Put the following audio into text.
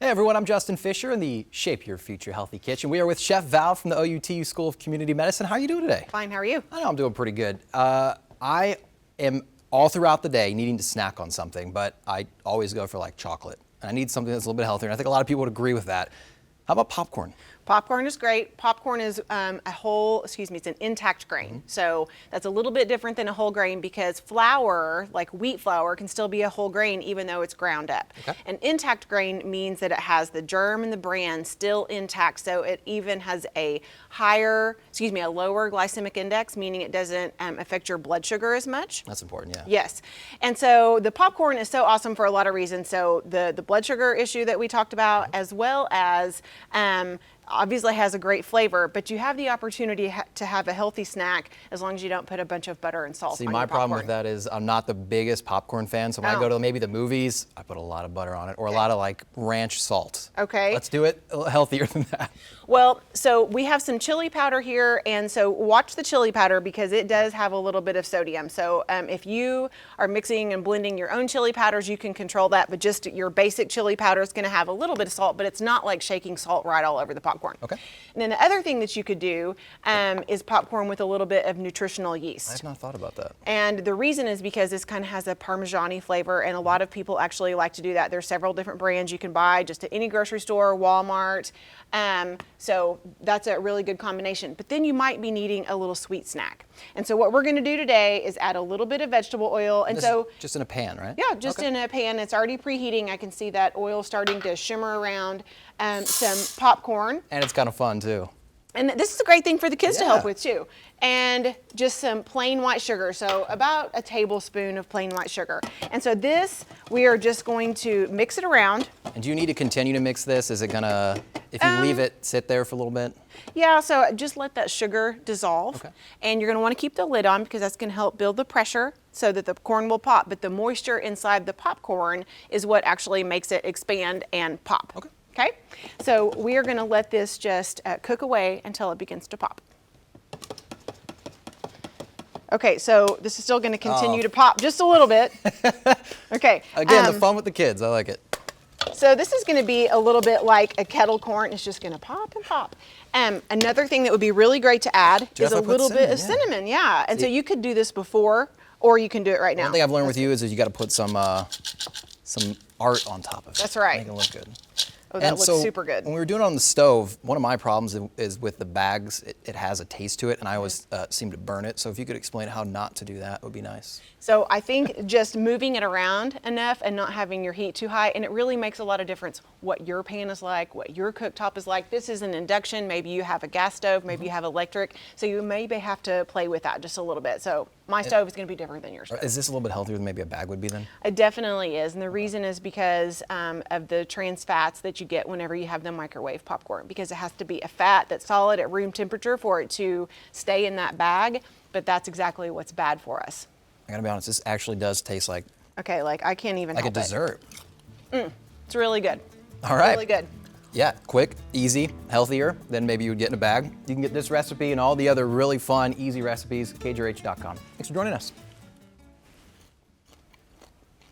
Hey everyone, I'm Justin Fisher in the Shape Your Future Healthy Kitchen. We are with Chef Val from the OUTU School of Community Medicine. How are you doing today? Fine, how are you? I know I'm doing pretty good. I am all throughout the day needing to snack on something, but I always go for like chocolate. And I need something that's a little bit healthier, and I think a lot of people would agree with that. How about popcorn? Popcorn is great. Popcorn is it's an intact grain. So that's a little bit different than a whole grain because flour, like wheat flour, can still be a whole grain even though it's ground up. Okay. An intact grain means that it has the germ and the bran still intact, so it even has a lower glycemic index, meaning it doesn't affect your blood sugar as much. That's important, yeah. Yes. And so the popcorn is so awesome for a lot of reasons. So the blood sugar issue that we talked about, as well as obviously has a great flavor, but you have the opportunity to have a healthy snack as long as you don't put a bunch of butter and salt on your popcorn. See, my problem with that is I'm not the biggest popcorn fan, so when I go to maybe the movies, I put a lot of butter on it, or a lot of like ranch salt. Okay. Let's do it healthier than that. Well, so we have some chili powder here, and so watch the chili powder because it does have a little bit of sodium. So if you are mixing and blending your own chili powders, you can control that, but just your basic chili powder is gonna have a little bit of salt, but it's not like shaking salt right all over the popcorn. Okay. And then the other thing that you could do is popcorn with a little bit of nutritional yeast. I have not thought about that. And the reason is because this kind of has a Parmesan-y flavor, and a lot of people actually like to do that. There's several different brands you can buy just at any grocery store, Walmart. So that's a really good combination. But then you might be needing a little sweet snack. And so what we're going to do today is add a little bit of vegetable oil. And just in a pan, right? Yeah, just in a pan. It's already preheating. I can see that oil starting to shimmer around. Some popcorn. And it's kind of fun too. And this is a great thing for the kids to help with too. And just some plain white sugar. So about a tablespoon of plain white sugar. And so this, we are just going to mix it around. And do you need to continue to mix this? Is it gonna, if you leave it sit there for a little bit? Yeah, so just let that sugar dissolve. Okay. And you're gonna wanna keep the lid on because that's gonna help build the pressure so that the corn will pop. But the moisture inside the popcorn is what actually makes it expand and pop. Okay. Okay, so we are going to let this just cook away until it begins to pop. Okay, so this is still going to continue to pop just a little bit. Okay. Again, the fun with the kids, I like it. So this is going to be a little bit like a kettle corn. It's just going to pop and pop. Another thing that would be really great to add is a little bit of cinnamon. Yeah, and so you could do this before, or you can do it right now. One thing I've learned with you is that you got to put some art on top of it. That's right. Make it look good. Oh, that looks super good. When we were doing it on the stove, one of my problems is with the bags, it has a taste to it, and I always seem to burn it. So if you could explain how not to do that, would be nice. So I think just moving it around enough and not having your heat too high, and it really makes a lot of difference what your pan is like, what your cooktop is like. This is an induction, maybe you have a gas stove, maybe you have electric, so you maybe have to play with that just a little bit. So my stove is going to be different than your stove. Is this a little bit healthier than maybe a bag would be then? It definitely is, and the reason is because of the trans fats that you get whenever you have the microwave popcorn, because it has to be a fat that's solid at room temperature for it to stay in that bag, but that's exactly what's bad for us. I gotta be honest, this actually does taste like... Okay, like I can't even like help a dessert. It's really good. All right. Really good. Yeah, quick, easy, healthier than maybe you would get in a bag. You can get this recipe and all the other really fun, easy recipes, KJRH.com. Thanks for joining us.